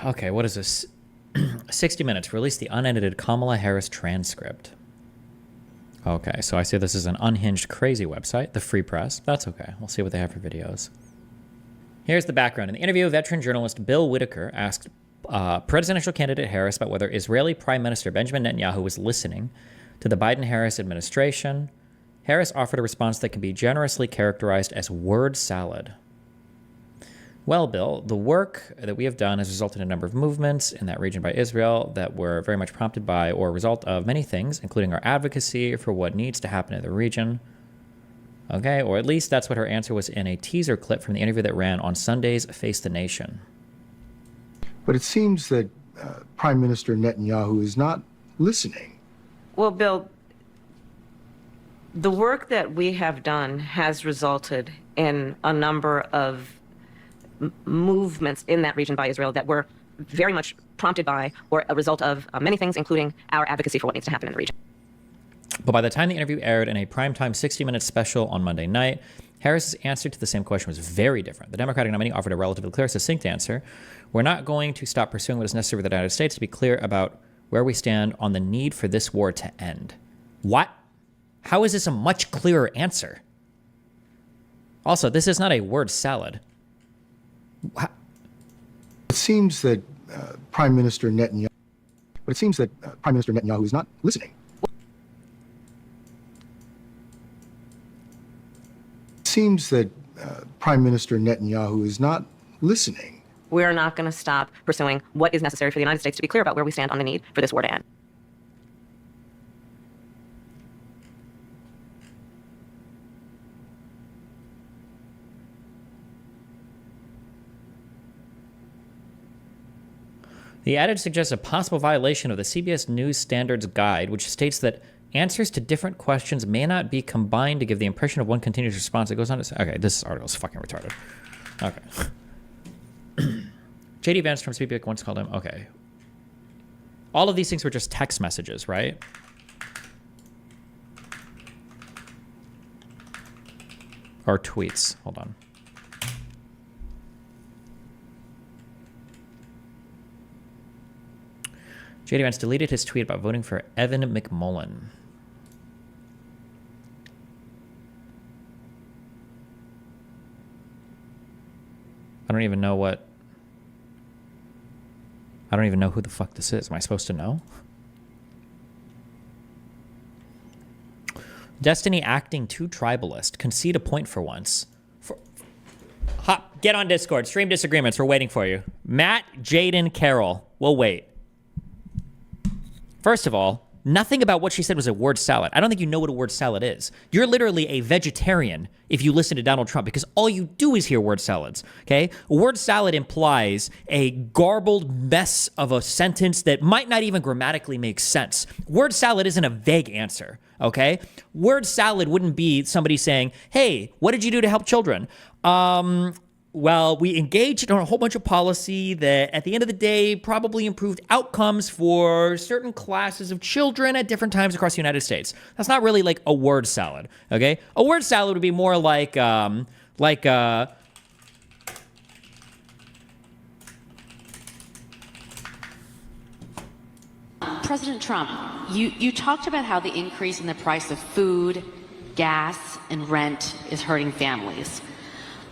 Okay, what is this? 60 Minutes released the unedited Kamala Harris transcript. Okay, so I see this is an unhinged, crazy website, the Free Press. That's okay. We'll see what they have for videos. Here's the background. In the interview, veteran journalist Bill Whitaker asked presidential candidate Harris about whether Israeli Prime Minister Benjamin Netanyahu was listening to the Biden-Harris administration. Harris offered a response that can be generously characterized as word salad. Well, Bill, the work that we have done has resulted in a number of movements in that region by Israel that were very much prompted by or a result of many things, including our advocacy for what needs to happen in the region. Okay, or at least that's what her answer was in a teaser clip from the interview that ran on Sunday's Face the Nation. But it seems that Prime Minister Netanyahu is not listening. Well, Bill, the work that we have done has resulted in a number of movements in that region by Israel that were very much prompted by or a result of many things, including our advocacy for what needs to happen in the region. But by the time the interview aired in a primetime 60-minute special on Monday night, Harris's answer to the same question was very different. The Democratic nominee offered a relatively clear, succinct answer. We're not going to stop pursuing what is necessary for the United States to be clear about where we stand on the need for this war to end. What? How is this a much clearer answer? Also, this is not a word salad. It seems that Prime Minister Netanyahu is not listening. It seems that Prime Minister Netanyahu is not listening. We're not going to stop pursuing what is necessary for the United States to be clear about where we stand on the need for this war to end. The adage suggests a possible violation of the CBS News Standards Guide, which states that answers to different questions may not be combined to give the impression of one continuous response. It goes on to say, okay, this article is fucking retarded. Okay. J.D. Vance from Speakpipe once called him, okay. All of these things were just text messages, right? Or tweets. Hold on. J.D. Vance deleted his tweet about voting for Evan McMullen. I don't even know who the fuck this is. Am I supposed to know? Destiny acting too tribalist. Concede a point for once. Hop, get on Discord. Stream disagreements. We're waiting for you. Matt, Jaden, Carol. We'll wait. First of all, nothing about what she said was a word salad. I don't think you know what a word salad is. You're literally a vegetarian if you listen to Donald Trump because all you do is hear word salads, okay? A word salad implies a garbled mess of a sentence that might not even grammatically make sense. Word salad isn't a vague answer, okay? Word salad wouldn't be somebody saying, hey, what did you do to help children? Well, we engaged on a whole bunch of policy that at the end of the day probably improved outcomes for certain classes of children at different times across the United States. That's not really like a word salad, okay? A word salad would be more like President Trump, you talked about how the increase in the price of food, gas, and rent is hurting families.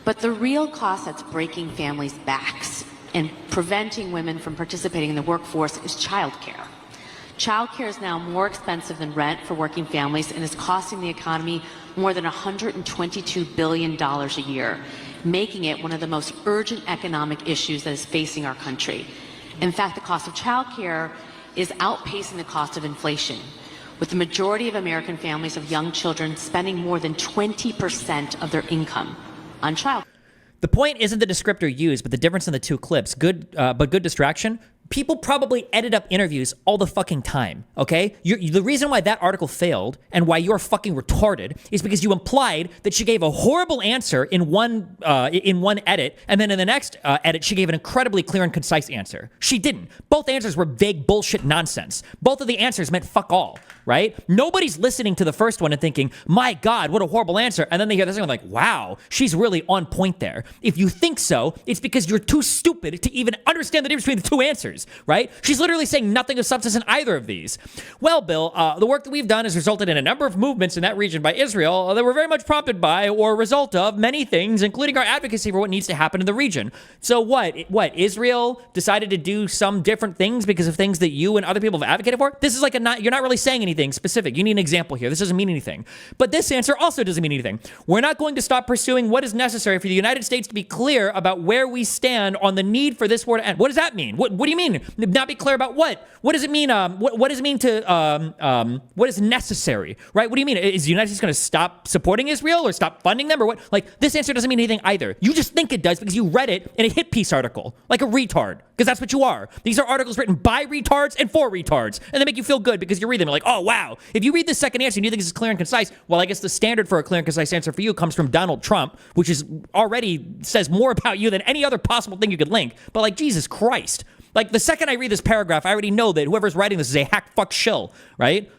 But the real cost that's breaking families' backs and preventing women from participating in the workforce is childcare. Childcare is now more expensive than rent for working families and is costing the economy more than $122 billion a year, making it one of the most urgent economic issues that is facing our country. In fact, the cost of childcare is outpacing the cost of inflation, with the majority of American families of young children spending more than 20% of their income on child. The point isn't the descriptor used, but the difference in the two clips. Good distraction. people probably edit up interviews all the fucking time, okay? The reason why that article failed and why you're fucking retarded is because you implied that she gave a horrible answer in one edit, and then in the next edit, she gave an incredibly clear and concise answer. She didn't. Both answers were vague bullshit nonsense. Both of the answers meant fuck all, right? Nobody's listening to the first one and thinking, my God, what a horrible answer. And then they hear this one like, wow, she's really on point there. If you think so, it's because you're too stupid to even understand the difference between the two answers. Right? She's literally saying nothing of substance in either of these. Well, Bill, the work that we've done has resulted in a number of movements in that region by Israel that were very much prompted by or a result of many things, including our advocacy for what needs to happen in the region. So what? Israel decided to do some different things because of things that you and other people have advocated for? This is like you're not really saying anything specific. You need an example here. This doesn't mean anything. But this answer also doesn't mean anything. We're not going to stop pursuing what is necessary for the United States to be clear about where we stand on the need for this war to end. What does that mean? What do you mean? Not be clear about what? What does it mean? What does it mean to what is necessary? Right? What do you mean? Is the United States going to stop supporting Israel or stop funding them or what? Like, this answer doesn't mean anything either. You just think it does because you read it in a hit piece article, like a retard, because that's what you are. These are articles written by retards and for retards, and they make you feel good because you read them. You're like, oh wow. If you read the second answer and you think this is clear and concise, well, I guess the standard for a clear and concise answer for you comes from Donald Trump, which is already says more about you than any other possible thing you could link. But like, Jesus Christ. Like, the second I read this paragraph, I already know that whoever's writing this is a hack fuck shill, right?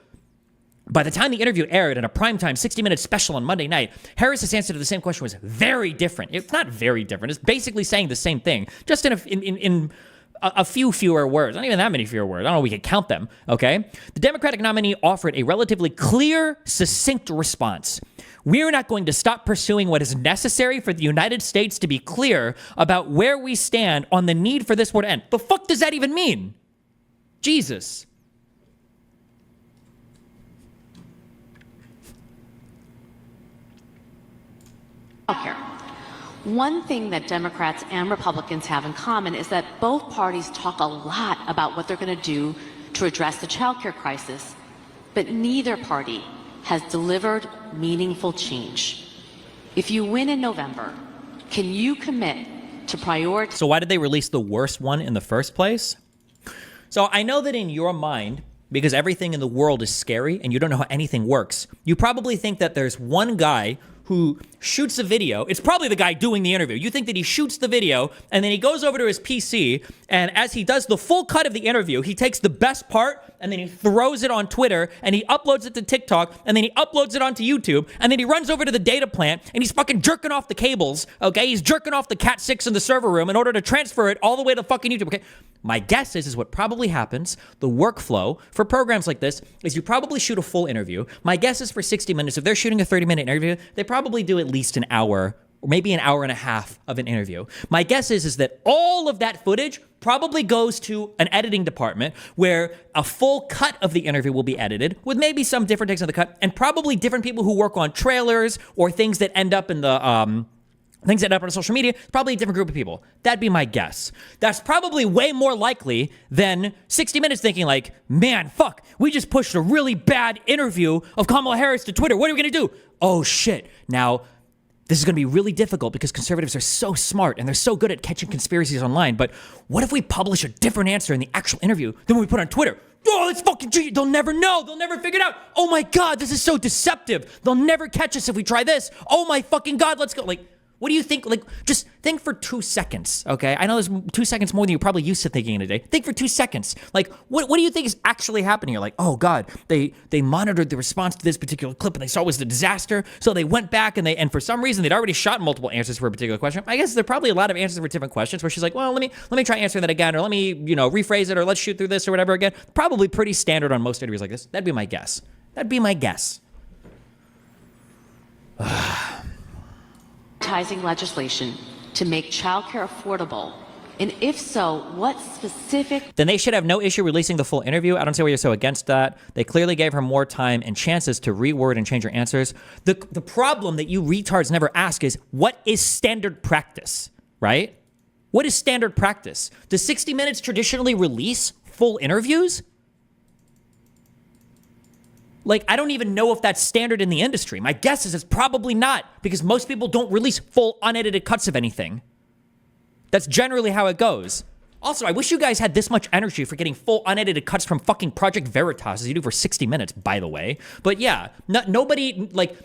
By the time the interview aired in a primetime 60-minute special on Monday night, Harris's answer to the same question was very different. It's not very different. It's basically saying the same thing, just in a few fewer words. Not even that many fewer words. I don't know if we can count them, okay? The Democratic nominee offered a relatively clear, succinct response. We're not going to stop pursuing what is necessary for the United States to be clear about where we stand on the need for this war to end. The fuck does that even mean? Jesus. Okay. One thing that Democrats and Republicans have in common is that both parties talk a lot about what they're going to do to address the childcare crisis, but neither party has delivered meaningful change. If you win in November, can you commit to prioritize? So why did they release the worst one in the first place? So I know that in your mind, because everything in the world is scary and you don't know how anything works, you probably think that there's one guy who shoots a video. It's probably the guy doing the interview. You think that he shoots the video and then he goes over to his PC, and as he does the full cut of the interview, he takes the best part and then he throws it on Twitter and he uploads it to TikTok and then he uploads it onto YouTube and then he runs over to the data plant and he's fucking jerking off the cables, okay? He's jerking off the Cat 6 in the server room in order to transfer it all the way to fucking YouTube, okay? My guess is what probably happens, the workflow for programs like this is you probably shoot a full interview. My guess is for 60 minutes, if they're shooting a 30-minute interview, they probably do at least an hour or maybe an hour and a half of an interview. My guess is that all of that footage probably goes to an editing department where a full cut of the interview will be edited with maybe some different takes on the cut and probably different people who work on trailers or things that end up in the things that end up on social media, probably a different group of people. That'd be my guess. That's probably way more likely than 60 Minutes thinking like, man, fuck, we just pushed a really bad interview of Kamala Harris to Twitter. What are we going to do? Oh, shit. Now, this is going to be really difficult because conservatives are so smart and they're so good at catching conspiracies online. But what if we publish a different answer in the actual interview than we put on Twitter? Oh, that's fucking genius. They'll never know. They'll never figure it out. Oh my God, this is so deceptive. They'll never catch us if we try this. Oh my fucking God, let's go. Like, what do you think? Like, just think for 2 seconds, okay? I know there's 2 seconds more than you're probably used to thinking in a day. Think for 2 seconds. Like, what do you think is actually happening here? Like, oh God, they monitored the response to this particular clip and they saw it was a disaster, so they went back and for some reason they'd already shot multiple answers for a particular question. I guess there are probably a lot of answers for different questions where she's like, well, let me try answering that again, or let me, rephrase it, or let's shoot through this or whatever again. Probably pretty standard on most interviews like this. That'd be my guess. Legislation to make childcare affordable? And if so, what specific? Then they should have no issue releasing the full interview. I don't see why you're so against that. They clearly gave her more time and chances to reword and change her answers. The problem that you retards never ask is, what is standard practice, right? What is standard practice? Does 60 Minutes traditionally release full interviews? Like, I don't even know if that's standard in the industry. My guess is it's probably not, because most people don't release full unedited cuts of anything. That's generally how it goes. Also, I wish you guys had this much energy for getting full unedited cuts from fucking Project Veritas as you do for 60 minutes, by the way. But yeah, nobody, like,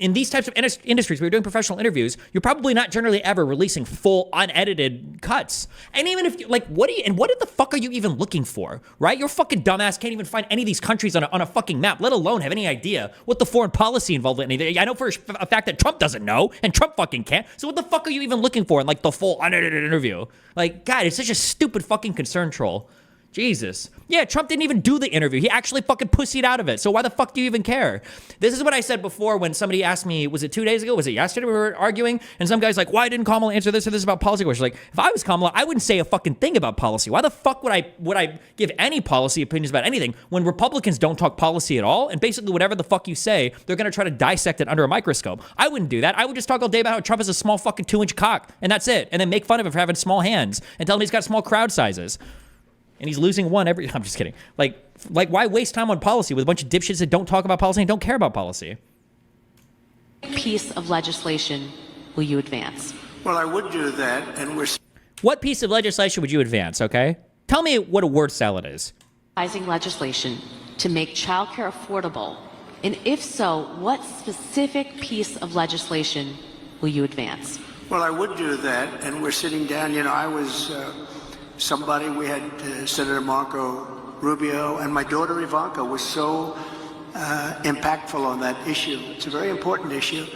in these types of industries where you're doing professional interviews, you're probably not generally ever releasing full unedited cuts. And even if, like, what the fuck are you even looking for, right? Your fucking dumbass can't even find any of these countries on a fucking map, let alone have any idea what the foreign policy involved in anything. I know for a fact that Trump doesn't know, and Trump fucking can't. So what the fuck are you even looking for in, like, the full unedited interview? Like, God, it's such a stupid fucking concern troll. Jesus. Yeah, Trump didn't even do the interview. He actually fucking pussied out of it. So why the fuck do you even care? This is what I said before when somebody asked me, was it 2 days ago? Was it yesterday we were arguing? And some guy's like, why didn't Kamala answer this or this about policy questions? Like, if I was Kamala, I wouldn't say a fucking thing about policy. Why the fuck would I give any policy opinions about anything when Republicans don't talk policy at all? And basically whatever the fuck you say, they're going to try to dissect it under a microscope. I wouldn't do that. I would just talk all day about how Trump has a small fucking 2-inch cock, and that's it. And then make fun of him for having small hands and tell him he's got small crowd sizes. And he's losing one every... I'm just kidding. Like, why waste time on policy with a bunch of dipshits that don't talk about policy and don't care about policy? Piece of legislation will you advance? Well, I would do that, and we're... What piece of legislation would you advance, okay? Tell me what a word salad is. Devising legislation to make childcare affordable, and if so, what specific piece of legislation will you advance? Well, I would do that, and we're sitting down. You know, I was somebody, we had Senator Marco Rubio, and my daughter Ivanka was so impactful on that issue. It's a very important issue.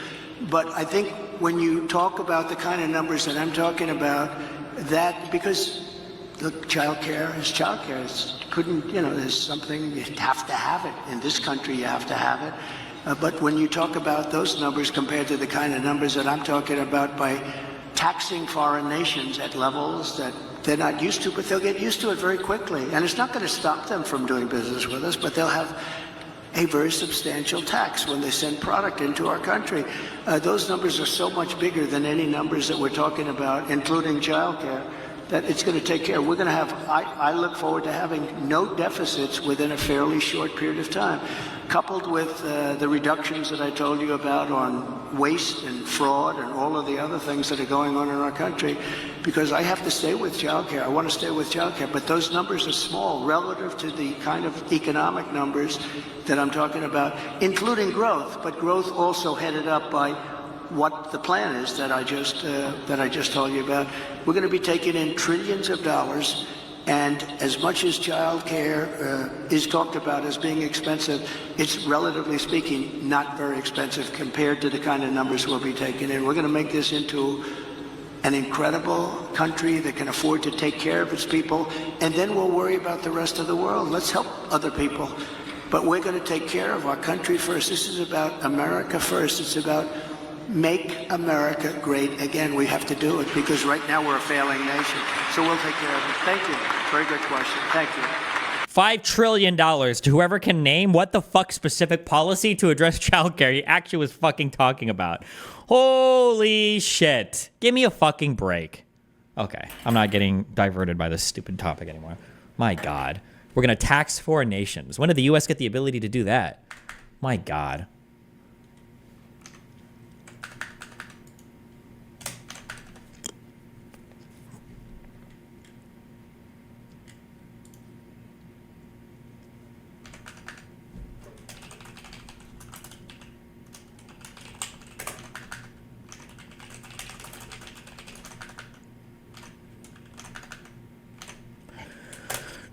But I think when you talk about the kind of numbers that I'm talking about, that, because look, childcare is childcare. There's something, you have to have it. In this country, you have to have it. But when you talk about those numbers compared to the kind of numbers that I'm talking about by taxing foreign nations at levels that they're not used to, but they'll get used to it very quickly. And it's not going to stop them from doing business with us, but they'll have a very substantial tax when they send product into our country. Those numbers are so much bigger than any numbers that we're talking about, including childcare, that it's going to take care. We're going to have, I look forward to having no deficits within a fairly short period of time, coupled with the reductions that I told you about on waste and fraud and all of the other things that are going on in our country, because I have to stay with childcare. I want to stay with childcare, but those numbers are small relative to the kind of economic numbers that I'm talking about, including growth, but growth also headed up by what the plan is that I just told you about. We're going to be taking in trillions of dollars, and as much as child care is talked about as being expensive, it's relatively speaking not very expensive compared to the kind of numbers we'll be taking in. We're going to make this into an incredible country that can afford to take care of its people, and then we'll worry about the rest of the world. Let's help other people. But we're going to take care of our country first. This is about America first. It's about make America great again. We have to do it because right now we're a failing nation. So we'll take care of it. Thank you. Very good question. Thank you. $5 trillion to whoever can name what the fuck specific policy to address childcare he actually was fucking talking about. Holy shit. Give me a fucking break. Okay, I'm not getting diverted by this stupid topic anymore. My God. We're going to tax foreign nations. When did the U.S. get the ability to do that? My God.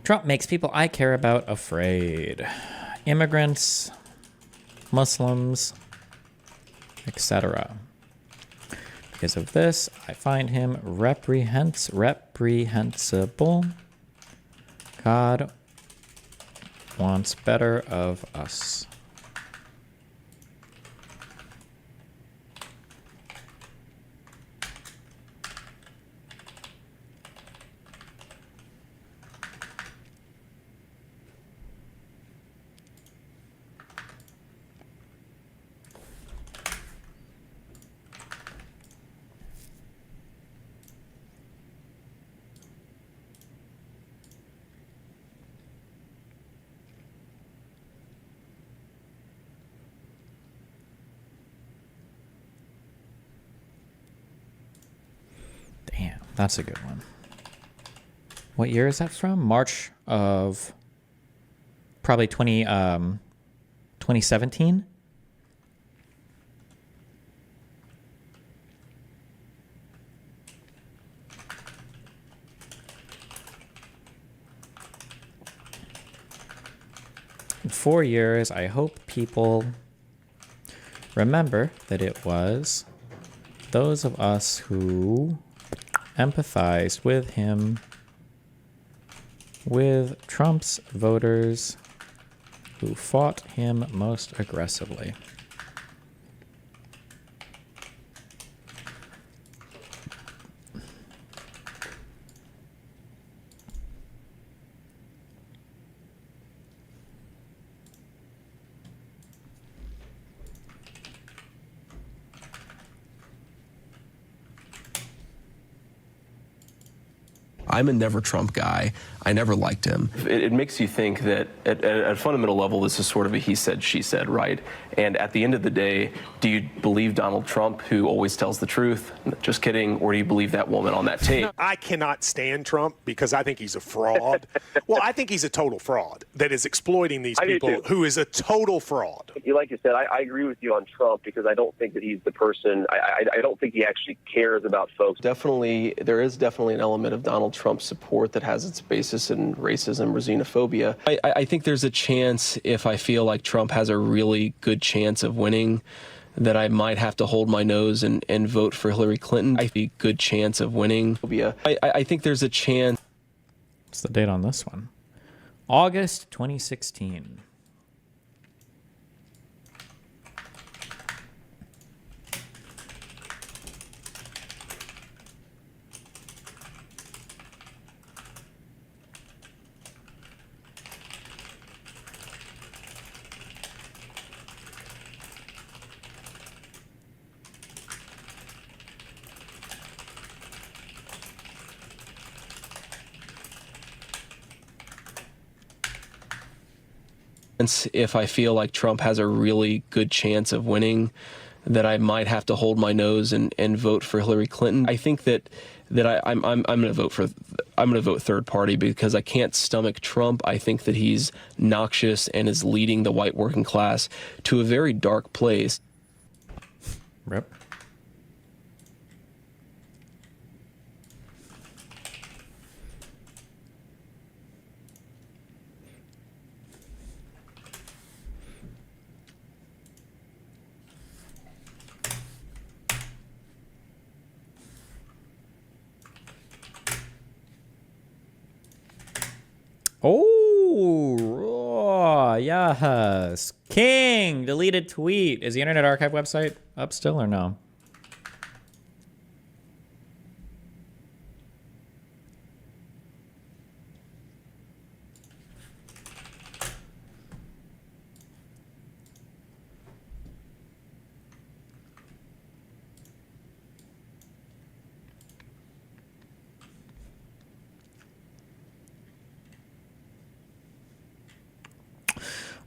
Trump makes people I care about afraid. Immigrants, Muslims, etc. Because of this, I find him reprehensible. God wants better of us. Damn, that's a good one. What year is that from? March of probably 2017. In 4 years, I hope people remember that it was those of us who empathized with him, with Trump's voters who fought him most aggressively. I'm a never Trump guy. I never liked him. It makes you think that at a fundamental level, this is sort of a he said, she said, right? And at the end of the day, do you believe Donald Trump, who always tells the truth? Just kidding. Or do you believe that woman on that tape? I cannot stand Trump because I think he's a fraud. Well, I think he's a total fraud that is exploiting these people, who is a total fraud. Like you said, I agree with you on Trump because I don't think that he's the person. I don't think he actually cares about folks. There is definitely an element of Donald Trump support that has its basis in racism or xenophobia. I think there's a chance, if I feel like Trump has a really good chance of winning, that I might have to hold my nose and vote for Hillary Clinton. I think good chance of winning. I think there's a chance. What's the date on this one? August 2016. If I feel like Trump has a really good chance of winning, that I might have to hold my nose and vote for Hillary Clinton. I think that I'm going to vote third party because I can't stomach Trump. I think that he's noxious and is leading the white working class to a very dark place. Rip. Oh, yes. King, deleted tweet. Is the Internet Archive website up still or no?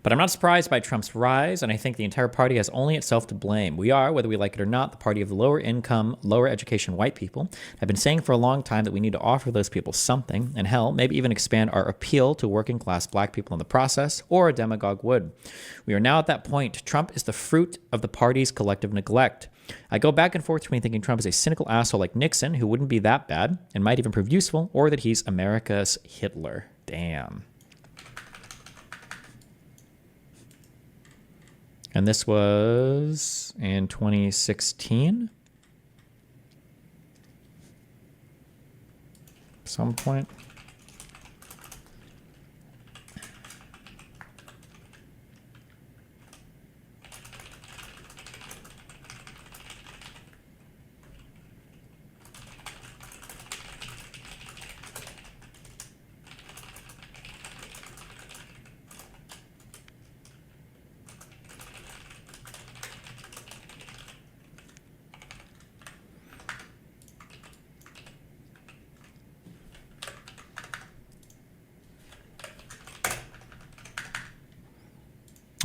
But I'm not surprised by Trump's rise, and I think the entire party has only itself to blame. We are, whether we like it or not, the party of the lower income, lower education white people. I've been saying for a long time that we need to offer those people something, and hell, maybe even expand our appeal to working class black people in the process, or a demagogue would. We are now at that point. Trump is the fruit of the party's collective neglect. I go back and forth between thinking Trump is a cynical asshole like Nixon, who wouldn't be that bad, and might even prove useful, or that he's America's Hitler. Damn. And this was in 2016, some point.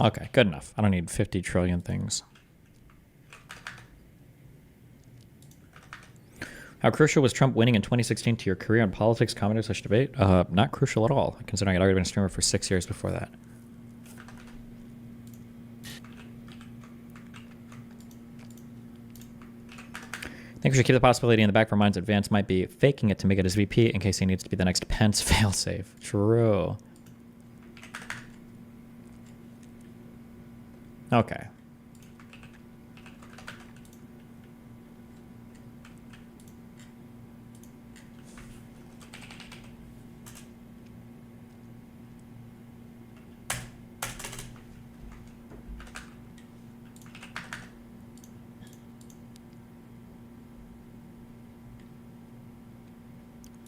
Okay, good enough. I don't need 50 trillion things. How crucial was Trump winning in 2016 to your career in politics, comedy, such debate? Not crucial at all, considering I'd already been a streamer for 6 years before that. I think we should keep the possibility in the back of our minds that Vance might be faking it to make it as VP in case he needs to be the next Pence failsafe. True. Okay.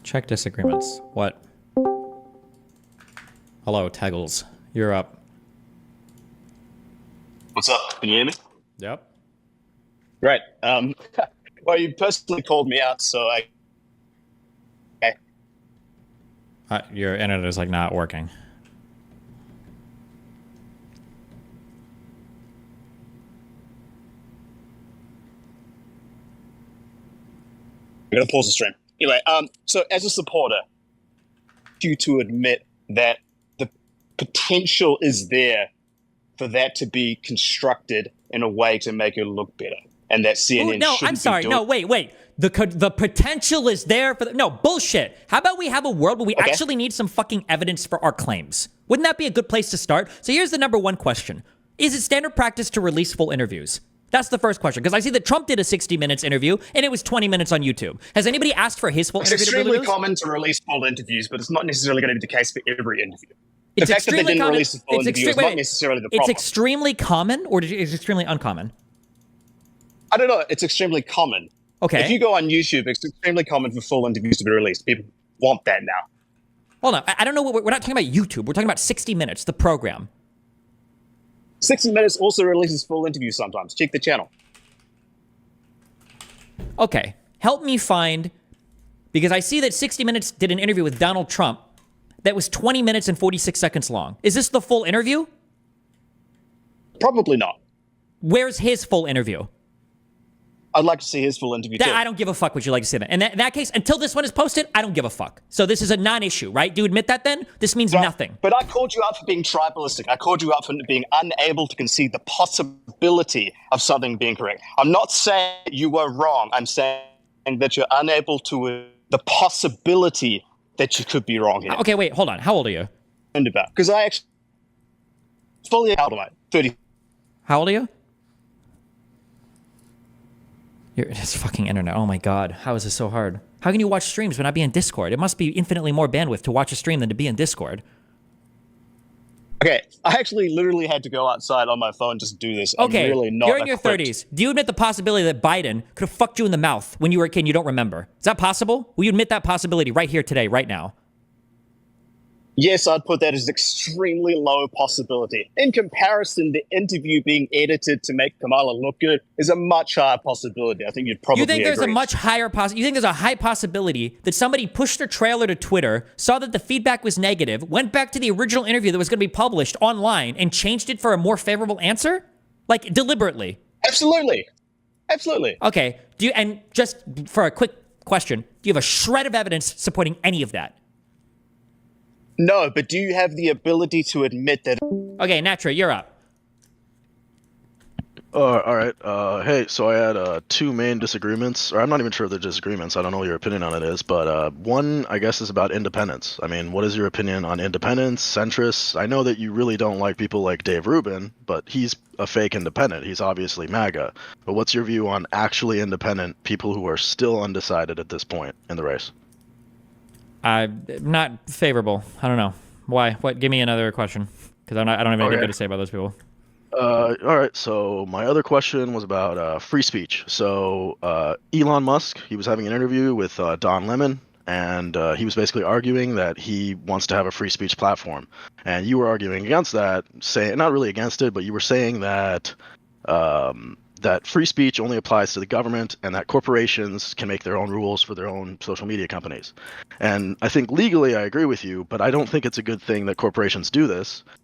Check disagreements. What? Hello, Taggles. You're up. What's up? Can you hear me? Yep. Great. Well, you personally called me out, so I. Okay. Your internet is like not working. I'm gonna pause the stream. Anyway, so as a supporter, you to admit that the potential is there for that to be constructed in a way to make it look better, and that CNN no, shouldn't I'm sorry. be doing. No, wait. The potential is there for no bullshit. How about we have a world where we actually need some fucking evidence for our claims? Wouldn't that be a good place to start? So here's the number one question: is it standard practice to release full interviews? That's the first question, because I see that Trump did a 60 minutes interview and it was 20 minutes on YouTube. Has anybody asked for his full interview? It's extremely common to release full interviews, but it's not necessarily going to be the case for every interview. The It's fact that they extremely didn't common. release a full interview is not necessarily the problem. It's extremely common, or is it extremely uncommon? I don't know. It's extremely common. Okay. If you go on YouTube, it's extremely common for full interviews to be released. People want that now. Hold on. I don't know. We're not talking about YouTube. We're talking about 60 Minutes, the program. 60 Minutes also releases full interviews sometimes. Check the channel. Okay. Help me find, because I see that 60 Minutes did an interview with Donald Trump that was 20 minutes and 46 seconds long. Is this the full interview? Probably not. Where's his full interview? I'd like to see his full interview too. I don't give a fuck. Would you like to see that? In that case, until this one is posted, I don't give a fuck. So this is a non-issue, right? Do you admit that then? This means nothing. But I called you out for being tribalistic. I called you out for being unable to concede the possibility of something being correct. I'm not saying you were wrong. I'm saying that you're unable to the possibility that you could be wrong here. Okay, wait, hold on. How old are you? Because I actually fully out of my 30. How old are you? It's fucking internet. Oh my god. How is this so hard? How can you watch streams but not be in Discord? It must be infinitely more bandwidth to watch a stream than to be in Discord. Okay, I actually literally had to go outside on my phone just to do this. Okay, I'm really not you're in your 30s. Do you admit the possibility that Biden could have fucked you in the mouth when you were a kid and you don't remember? Is that possible? Will you admit that possibility right here today, right now? Yes, I'd put that as an extremely low possibility. In comparison, the interview being edited to make Kamala look good is a much higher possibility. I think you'd probably agree. You think there's a much higher possibility? You think there's a high possibility that somebody pushed their trailer to Twitter, saw that the feedback was negative, went back to the original interview that was going to be published online, and changed it for a more favorable answer? Like, deliberately? Absolutely. Absolutely. Okay. And just for a quick question, do you have a shred of evidence supporting any of that? No, but do you have the ability to admit that? Okay, Natra, you're up. All right. Hey, so I had two main disagreements, or I'm not even sure if they're disagreements. I don't know what your opinion on it is, but one, I guess, is about independence. I mean, what is your opinion on independence, centrists? I know that you really don't like people like Dave Rubin, but he's a fake independent. He's obviously MAGA. But what's your view on actually independent people who are still undecided at this point in the race? Not favorable. I don't know. Why? What? Give me another question, because I don't have anything good to say about those people. All right, so my other question was about free speech. So Elon Musk, he was having an interview with Don Lemon, and he was basically arguing that he wants to have a free speech platform. And you were arguing against that, saying, not really against it, but you were saying that that free speech only applies to the government and that corporations can make their own rules for their own social media companies. And I think legally I agree with you, but I don't think it's a good thing that corporations do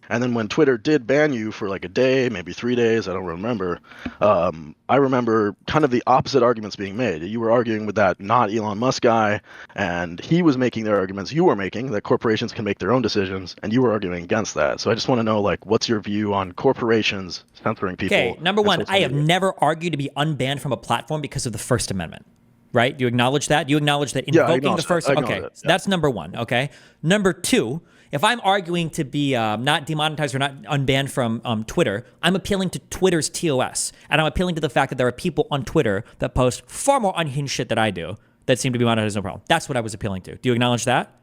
I then when Twitter did ban you for like a day, maybe 3 days, I don't remember, I I remember kind of the opposite arguments being made. You were arguing with that not Elon Musk guy, and he was making their arguments you were making, that corporations can make their own decisions, and you were arguing against that. So I just want to know, like, what's your view on corporations censoring people? Okay, number on one, social I have media? never argued to be unbanned from a platform because of the First Amendment. Right? Do you acknowledge that? Do you acknowledge that Yeah, I invoking acknowledge the First? that. I acknowledge Okay, that, yeah. that's number one. Okay, number two, if I'm arguing to be not demonetized or not unbanned from Twitter, I'm appealing to Twitter's TOS, and I'm appealing to the fact that there are people on Twitter that post far more unhinged shit than I do that seem to be monetized, no problem. That's what I was appealing to. Do you acknowledge that?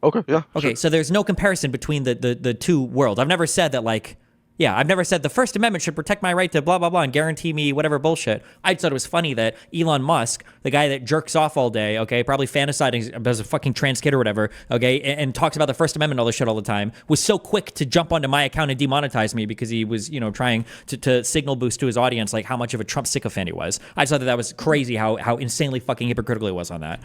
Okay, yeah. Okay, sure. so there's no comparison between the two worlds. I've never said that, like, yeah, I've never said the First Amendment should protect my right to blah, blah, blah and guarantee me whatever bullshit. I just thought it was funny that Elon Musk, the guy that jerks off all day, okay, probably fantasizing as a fucking trans kid or whatever, okay, and talks about the First Amendment and all this shit all the time, was so quick to jump onto my account and demonetize me because he was, trying to signal boost to his audience, like, how much of a Trump sycophant he was. I just thought that was crazy how insanely fucking hypocritical he was on that.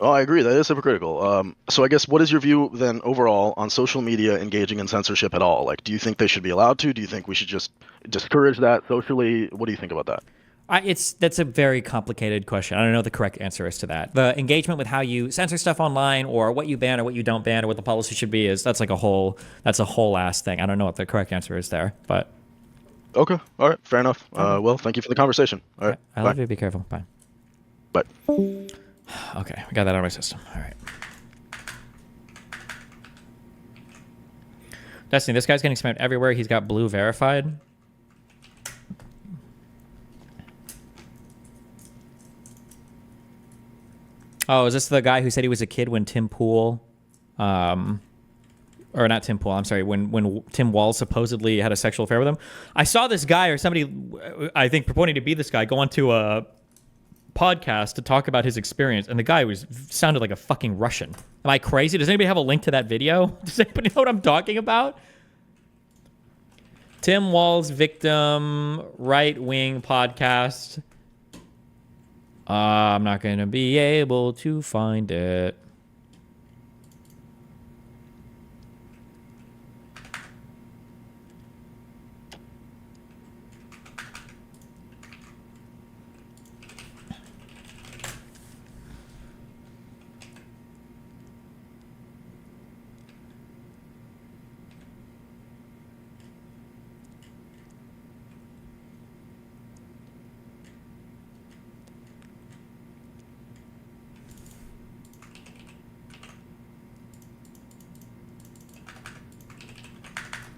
Oh, I agree. That is hypocritical. So I guess what is your view then overall on social media engaging in censorship at all? Like, do you think they should be allowed to? Do you think we should just discourage that socially? What do you think about that? That's a very complicated question. I don't know the correct answer is to that. The engagement with how you censor stuff online, or what you ban or what you don't ban, or what the policy should be, that's a whole ass thing. I don't know what the correct answer is there, but Okay. All right. Fair enough. Well, thank you for the conversation. All right. I love you. Be careful. Bye. Bye. Okay, I got that out of my system. All right. Destiny, this guy's getting spammed everywhere. He's got blue verified. Oh, is this the guy who said he was a kid when Tim Pool, or not Tim Pool, I'm sorry, when Tim Walz supposedly had a sexual affair with him? I saw this guy, or somebody, I think purporting to be this guy, go onto a podcast to talk about his experience, and the guy sounded like a fucking Russian. Am I crazy? Does anybody have a link to that video? Does anybody know what I'm talking about? Tim Walz victim right-wing podcast. I'm not gonna be able to find it.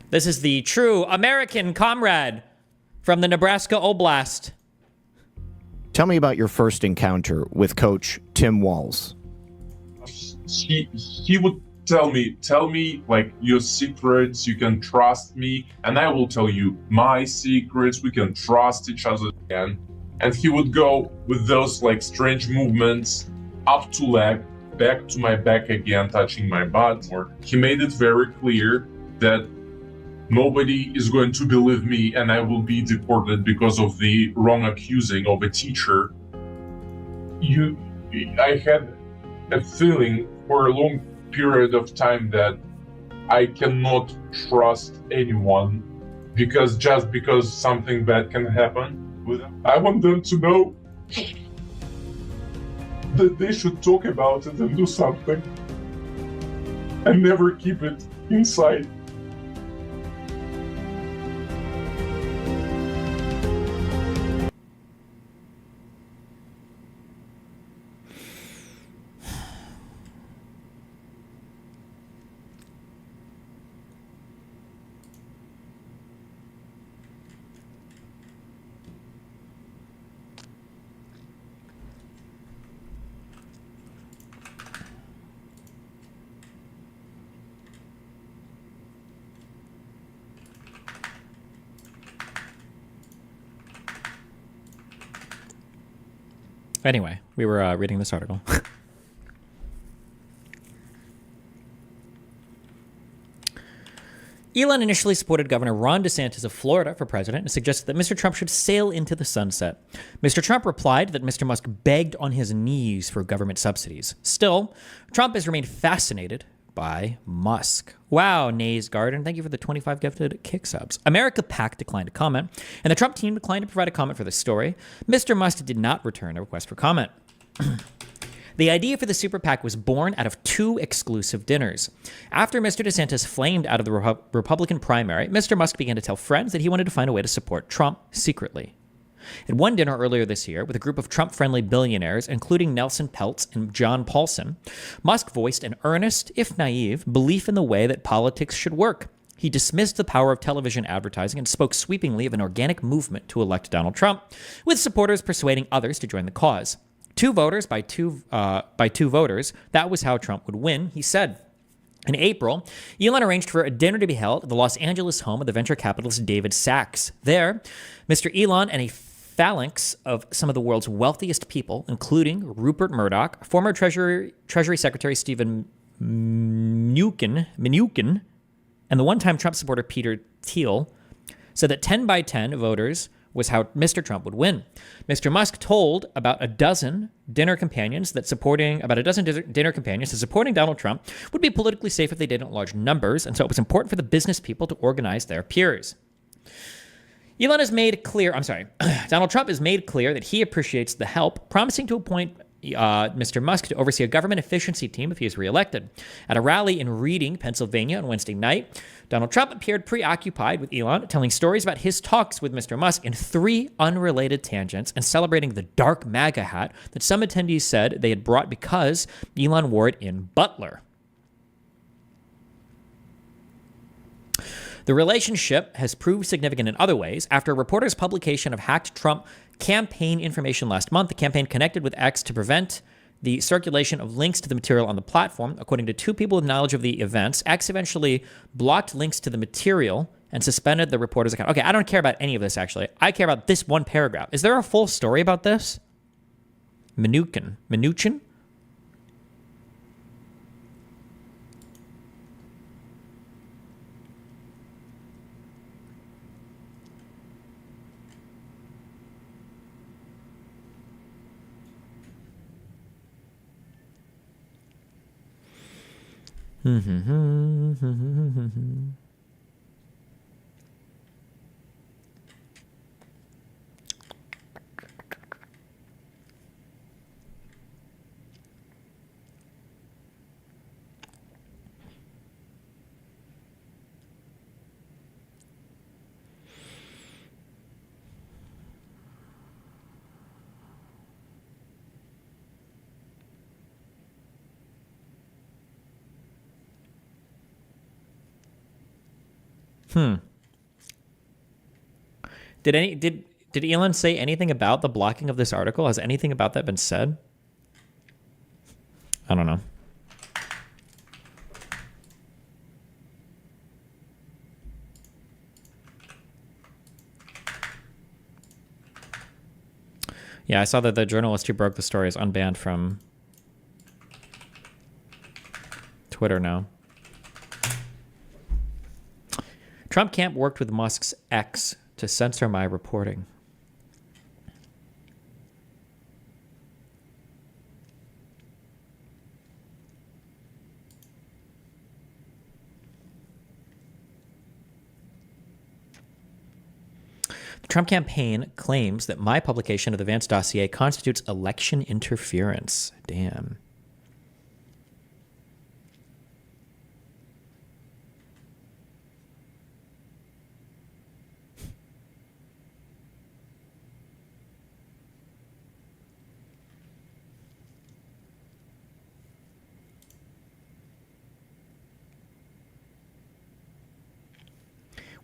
This is the true American comrade from the Nebraska Oblast. Tell me about your first encounter with Coach Tim Walz. He would tell me like your secrets, you can trust me, and I will tell you my secrets, we can trust each other again. And he would go with those like strange movements up to leg, back to my back again, touching my butt. Or he made it very clear that nobody is going to believe me and I will be deported because of the wrong accusing of a teacher. I had a feeling for a long period of time that I cannot trust anyone because something bad can happen. I want them to know that they should talk about it and do something and never keep it inside. Anyway, we were reading this article. Elon initially supported Governor Ron DeSantis of Florida for president and suggested that Mr. Trump should sail into the sunset. Mr. Trump replied that Mr. Musk begged on his knees for government subsidies. Still, Trump has remained fascinated by Musk. Wow, Nays Garden, thank you for the 25 gifted kick subs. America PAC declined to comment, and the Trump team declined to provide a comment for this story. Mr. Musk did not return a request for comment. The idea for the super PAC was born out of 2 exclusive dinners. After Mr. DeSantis flamed out of the Republican primary, Mr. Musk began to tell friends that he wanted to find a way to support Trump secretly. At one dinner earlier this year, with a group of Trump-friendly billionaires, including Nelson Peltz and John Paulson, Musk voiced an earnest, if naive, belief in the way that politics should work. He dismissed the power of television advertising and spoke sweepingly of an organic movement to elect Donald Trump, with supporters persuading others to join the cause. 2 voters by two voters, that was how Trump would win, he said. In April, Elon arranged for a dinner to be held at the Los Angeles home of the venture capitalist David Sachs. There, Mr. Elon and a phalanx of some of the world's wealthiest people, including Rupert Murdoch, former Treasury Secretary Stephen Mnuchin, and the one-time Trump supporter Peter Thiel, said that 10 by 10 voters was how Mr. Trump would win. Mr. Musk told about a dozen dinner companions that supporting Donald Trump would be politically safe if they did it in large numbers, and so it was important for the business people to organize their peers. Donald Trump has made clear that he appreciates the help, promising to appoint Mr. Musk to oversee a government efficiency team if he is reelected. At a rally in Reading, Pennsylvania on Wednesday night, Donald Trump appeared preoccupied with Elon, telling stories about his talks with Mr. Musk in 3 unrelated tangents and celebrating the dark MAGA hat that some attendees said they had brought because Elon wore it in Butler. The relationship has proved significant in other ways. After a reporter's publication of hacked Trump campaign information last month, the campaign connected with X to prevent the circulation of links to the material on the platform. According to 2 people with knowledge of the events, X eventually blocked links to the material and suspended the reporter's account. Okay, I don't care about any of this, actually. I care about this one paragraph. Is there a full story about this? Mnuchin? Did Elon say anything about the blocking of this article? Has anything about that been said? I don't know. Yeah, I saw that the journalist who broke the story is unbanned from Twitter now. Trump camp worked with Musk's X to censor my reporting. The Trump campaign claims that my publication of the Vance dossier constitutes election interference. Damn.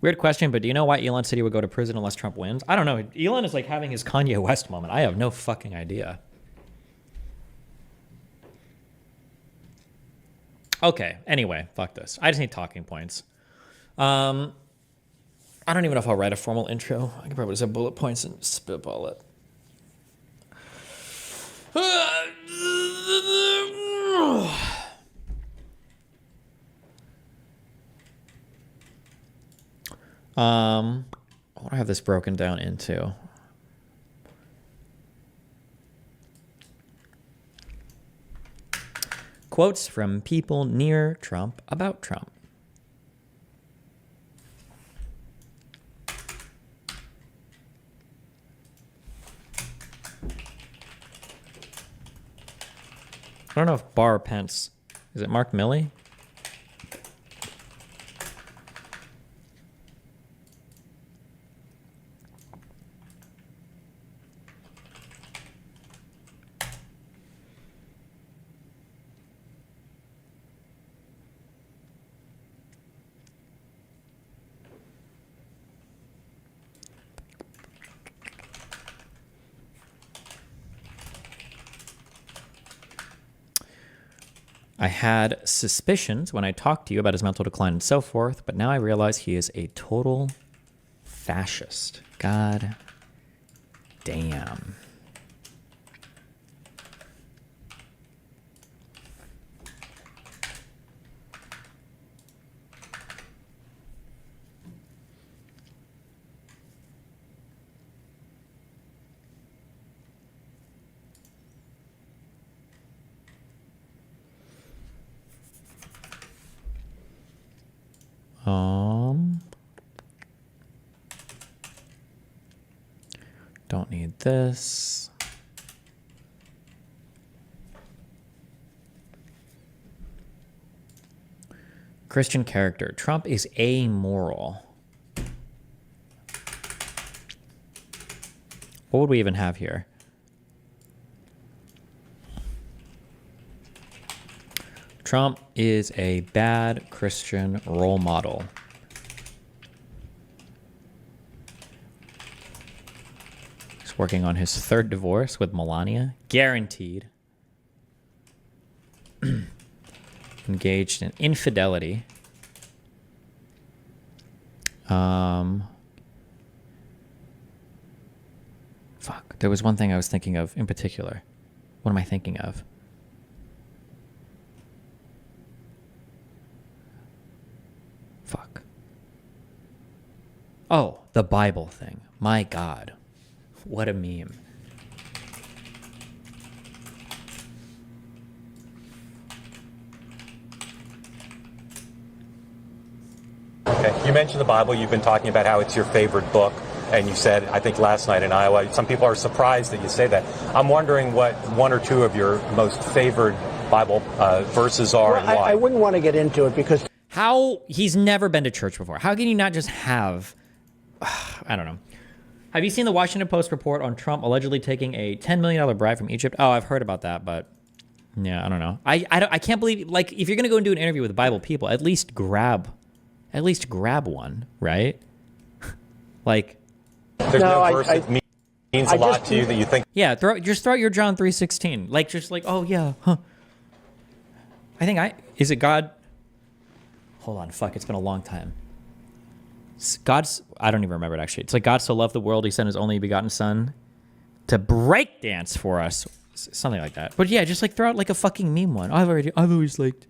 Weird question, but do you know why Elon said he would go to prison unless Trump wins? I don't know. Elon is like having his Kanye West moment. I have no fucking idea. Okay, anyway, fuck this. I just need talking points. I don't even know if I'll write a formal intro. I can probably just have bullet points and spitball it. What do I have this broken down into? Quotes from people near Trump about Trump. I don't know if Barr or Pence. Is it Mark Milley? I had suspicions when I talked to you about his mental decline and so forth, but now I realize he is a total fascist. God damn. Don't need this. Christian character. Trump is amoral. What would we even have here? Trump is a bad Christian role model. He's working on his third divorce with Melania. Guaranteed. Engaged in infidelity. Fuck. There was one thing I was thinking of in particular. What am I thinking of? Fuck. Oh, the Bible thing. My God. What a meme. Okay. You mentioned the Bible. You've been talking about how it's your favorite book. And you said, I think last night in Iowa, some people are surprised that you say that. I'm wondering what one or two of your most favored Bible verses are and why. I wouldn't want to get into it because... How? He's never been to church before. How can you not just have... I don't know. Have you seen the Washington Post report on Trump allegedly taking a $10 million bribe from Egypt? Oh, I've heard about that, but... Yeah, I don't know. I can't believe... Like, if you're going to go and do an interview with Bible people, at least grab one, right? Like... There's no verse that means a lot to you that you think... Yeah, just throw out your John 3:16. Like, just like, oh, yeah, huh. Is it God? Hold on, fuck, it's been a long time. I don't even remember it, actually. It's like, God so loved the world, he sent his only begotten son to break dance for us. Something like that. But yeah, just like throw out like a fucking meme one. I've always liked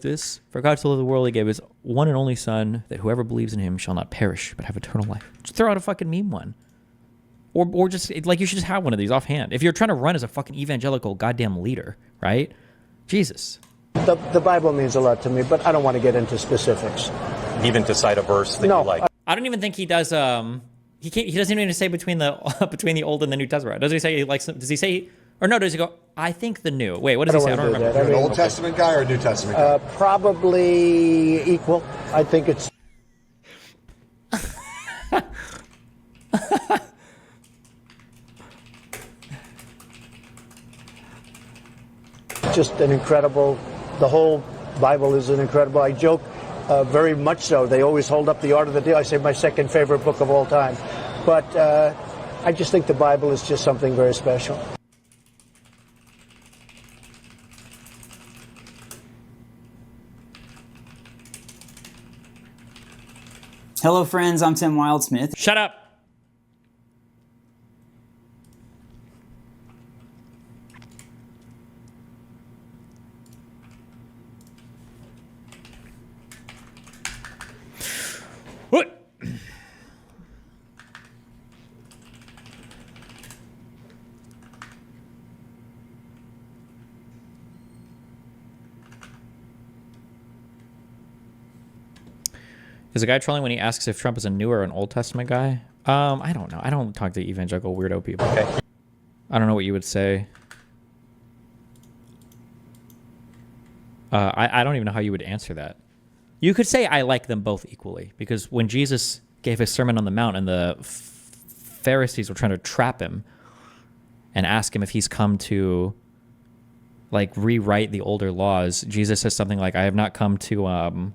this. For God so loved the world, he gave his one and only son, that whoever believes in him shall not perish, but have eternal life. Just throw out a fucking meme one. Or just, like, you should just have one of these offhand. If you're trying to run as a fucking evangelical goddamn leader, right? Jesus. The Bible means a lot to me, but I don't want to get into specifics. Even to cite a verse that you like. I don't even think he does, he doesn't even say between the Old and the New Testament. Does he say he likes them? Does he say... Or no, does he go, I think the new? Wait, what does he say? I don't remember. You're an Old Testament guy or a New Testament guy? Probably equal. I think it's... just an incredible... The whole Bible is an incredible... I joke very much so. They always hold up the Art of the Deal. I say my second favorite book of all time. But I just think the Bible is just something very special. Hello, friends. I'm Tim Wildsmith. Shut up. What? Is a guy trolling when he asks if Trump is a New or an Old Testament guy? I don't know. I don't talk to evangelical weirdo people. Okay. I don't know what you would say. I don't even know how you would answer that. You could say I like them both equally, because when Jesus gave his Sermon on the Mount and the Pharisees were trying to trap him and ask him if he's come to like rewrite the older laws, Jesus says something like, I haven't come to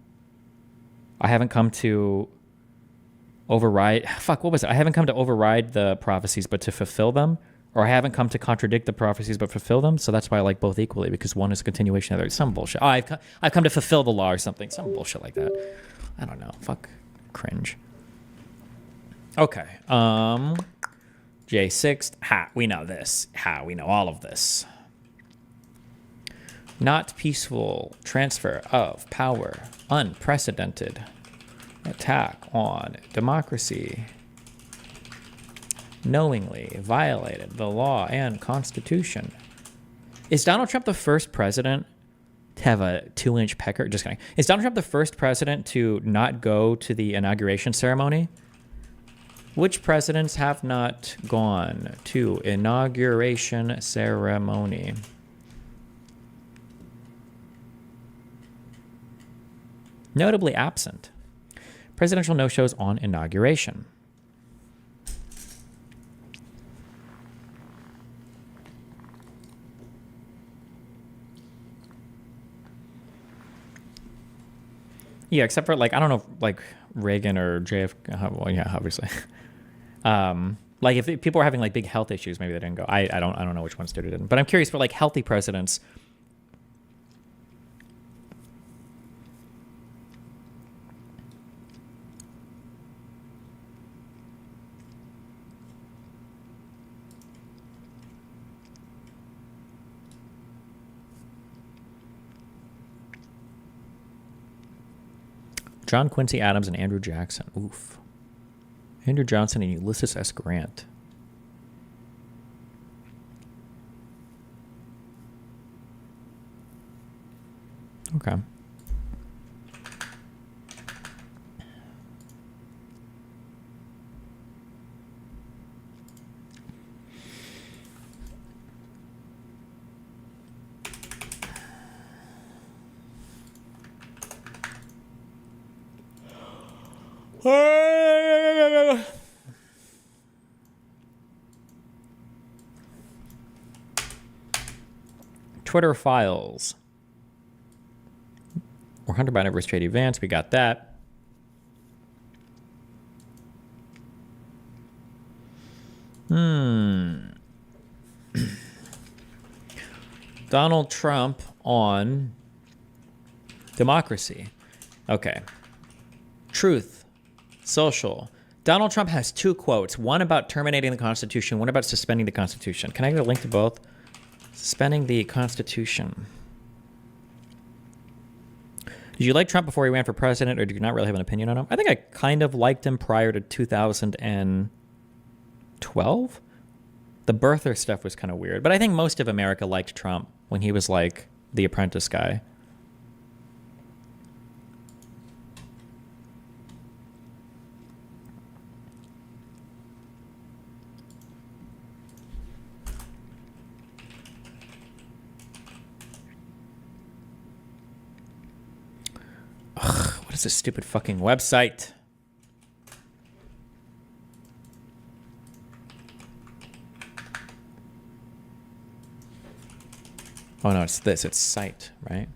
override, I haven't come to override the prophecies, but to fulfill them. Or I haven't come to contradict the prophecies, but fulfill them. So that's why I like both equally, because one is a continuation of the other. Some bullshit. Oh, I've come to fulfill the law or something. Some bullshit like that. I don't know. Fuck. Cringe. Okay. J6. Ha. We know this. Ha. We know all of this. Not peaceful transfer of power. Unprecedented attack on democracy. Knowingly violated the law and Constitution. Is Donald Trump the first president to have a 2-inch pecker? Just kidding. Is Donald Trump the first president to not go to the inauguration ceremony? Which presidents have not gone to inauguration ceremony? Notably absent. Presidential no-shows on inauguration. Yeah, except for like, I don't know, like Reagan or JFK. Well, yeah, obviously. Like if people were having like big health issues, maybe they didn't go. I don't know which ones did or didn't. But I'm curious for like healthy presidents. John Quincy Adams and Andrew Jackson. Oof. Andrew Johnson and Ulysses S. Grant. Okay. Twitter files. We're Hunter Biden versus J.D. Vance. We got that. Donald Trump on democracy. Okay. Truth Social. Donald Trump has 2 quotes. One about terminating the Constitution. One about suspending the Constitution. Can I get a link to both? Suspending the Constitution. Did you like Trump before he ran for president, or do you not really have an opinion on him? I think I kind of liked him prior to 2012. The birther stuff was kind of weird, but I think most of America liked Trump when he was like the apprentice guy. Ugh, what is this stupid fucking website? Oh no, it's this. It's site, right?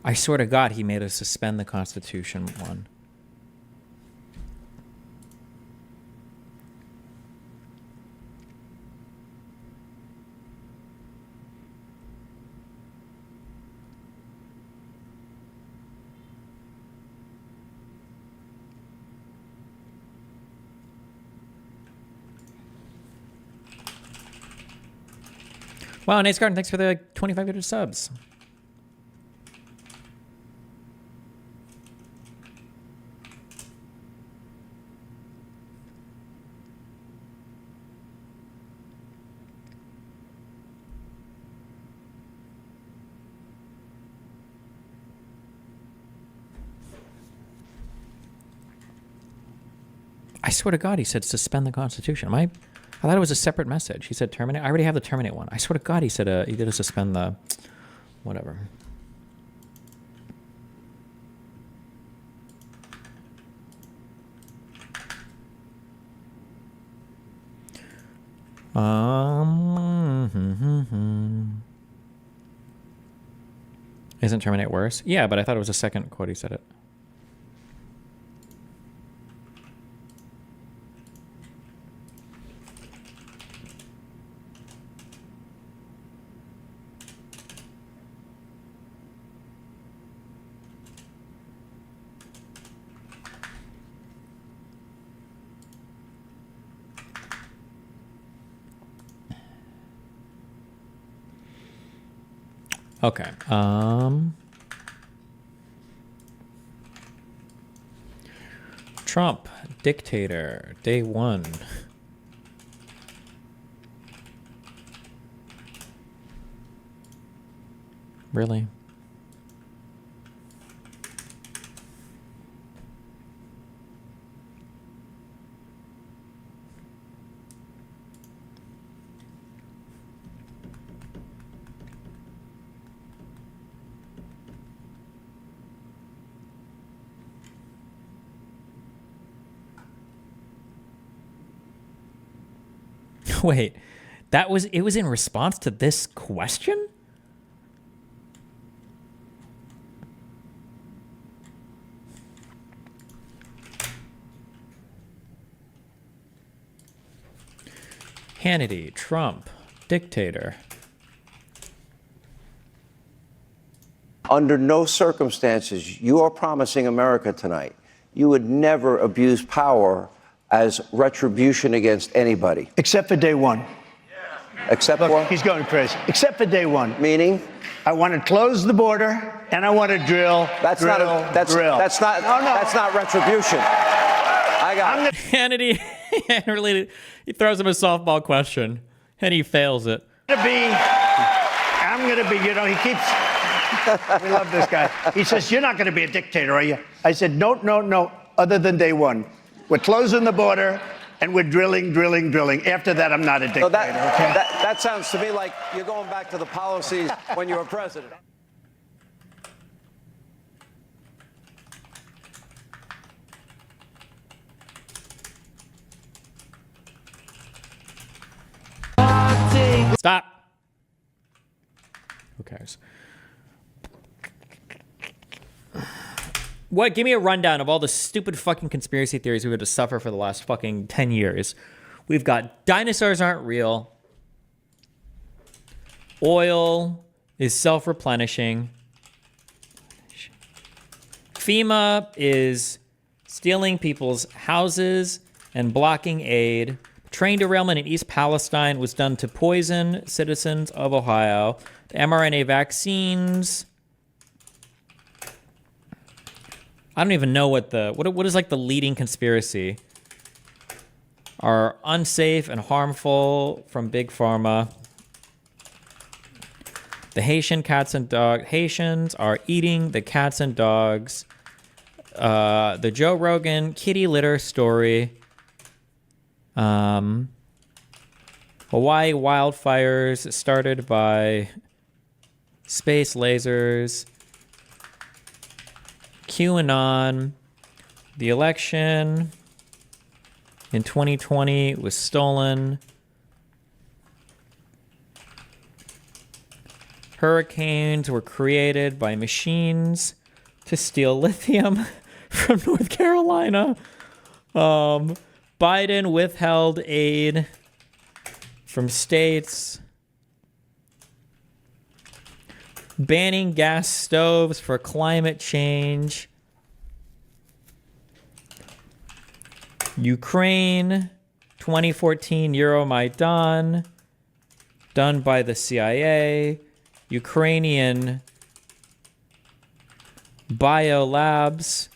I swear to God, he made us suspend the Constitution one. Wow, Nate's Garden, thanks for the 2,500 subs. I swear to God, he said suspend the Constitution. I thought it was a separate message. He said terminate. I already have the terminate one. I swear to God, he said he did a suspend the whatever. Isn't terminate worse? Yeah, but I thought it was a second quote he said it. Okay. Trump, dictator, day one. Really? Wait, it was in response to this question? Hannity, Trump, dictator. Under no circumstances, you are promising America tonight, you would never abuse power as retribution against anybody. Except for day one. Except Look, for? he's going crazy. Except for day one. Meaning? I want to close the border and I want to drill. That's not retribution. I got it. Hannity, he throws him a softball question and he fails it. I'm going to be, you know, he keeps, we love this guy. He says, you're not going to be a dictator, are you? I said, no, other than day one. We're closing the border, and we're drilling. After that, I'm not a dictator. So that sounds to me like you're going back to the policies when you were president. Stop. Who cares? What? Give me a rundown of all the stupid fucking conspiracy theories we had to suffer for the last fucking 10 years. We've got dinosaurs aren't real. Oil is self-replenishing. FEMA is stealing people's houses and blocking aid. Train derailment in East Palestine was done to poison citizens of Ohio. The mRNA vaccines. I don't even know what is like the leading conspiracy. Are unsafe and harmful from Big Pharma. The Haitians are eating the cats and dogs. The Joe Rogan kitty litter story. Hawaii wildfires started by space lasers. QAnon, the election in 2020 was stolen. Hurricanes were created by machines to steal lithium from North Carolina. Biden withheld aid from states. Banning gas stoves for climate change. Ukraine, 2014 Euromaidan, done by the CIA. Ukrainian biolabs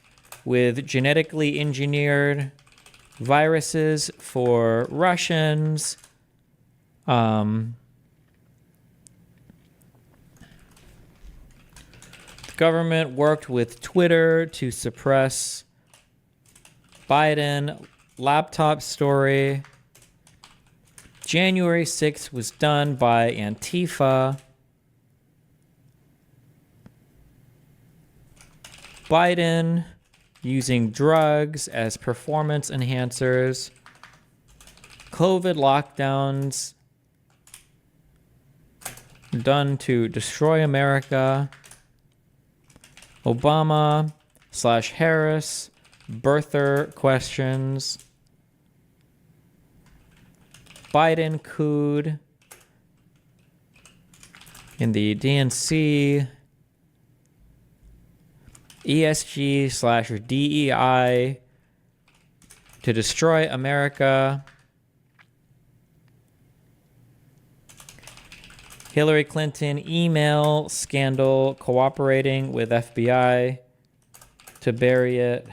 with genetically engineered viruses for Russians. The government worked with Twitter to suppress Biden laptop story. January 6th was done by Antifa. Biden using drugs as performance enhancers. COVID lockdowns done to destroy America. Obama/Harris birther questions. Biden cooed in the DNC. ESG/DEI to destroy America. Hillary Clinton email scandal cooperating with FBI to bury it.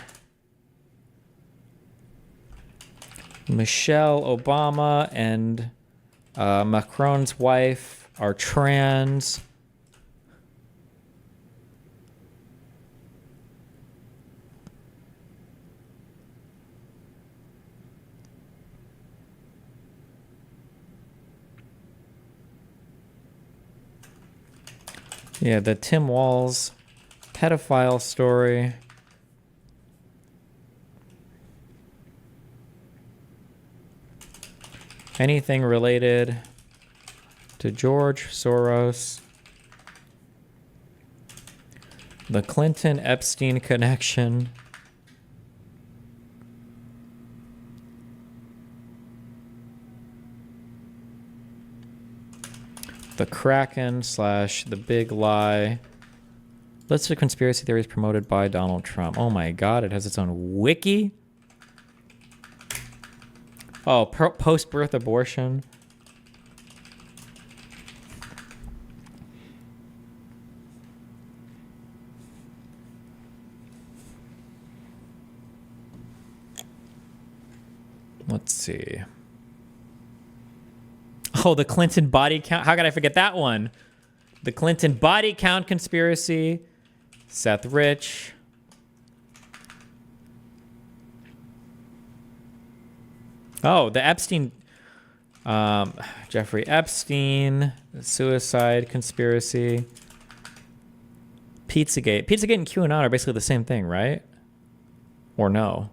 Michelle Obama and Macron's wife are trans. Yeah, the Tim Walz pedophile story. Anything related to George Soros. The Clinton-Epstein connection. The Kraken/The Big Lie. List of conspiracy theories promoted by Donald Trump. Oh my God, it has its own wiki. Oh, post-birth abortion. Let's see. Oh, the Clinton body count. How could I forget that one? The Clinton body count conspiracy. Seth Rich. Oh, the Epstein. Jeffrey Epstein. The suicide conspiracy. Pizzagate. Pizzagate and QAnon are basically the same thing, right? Or no?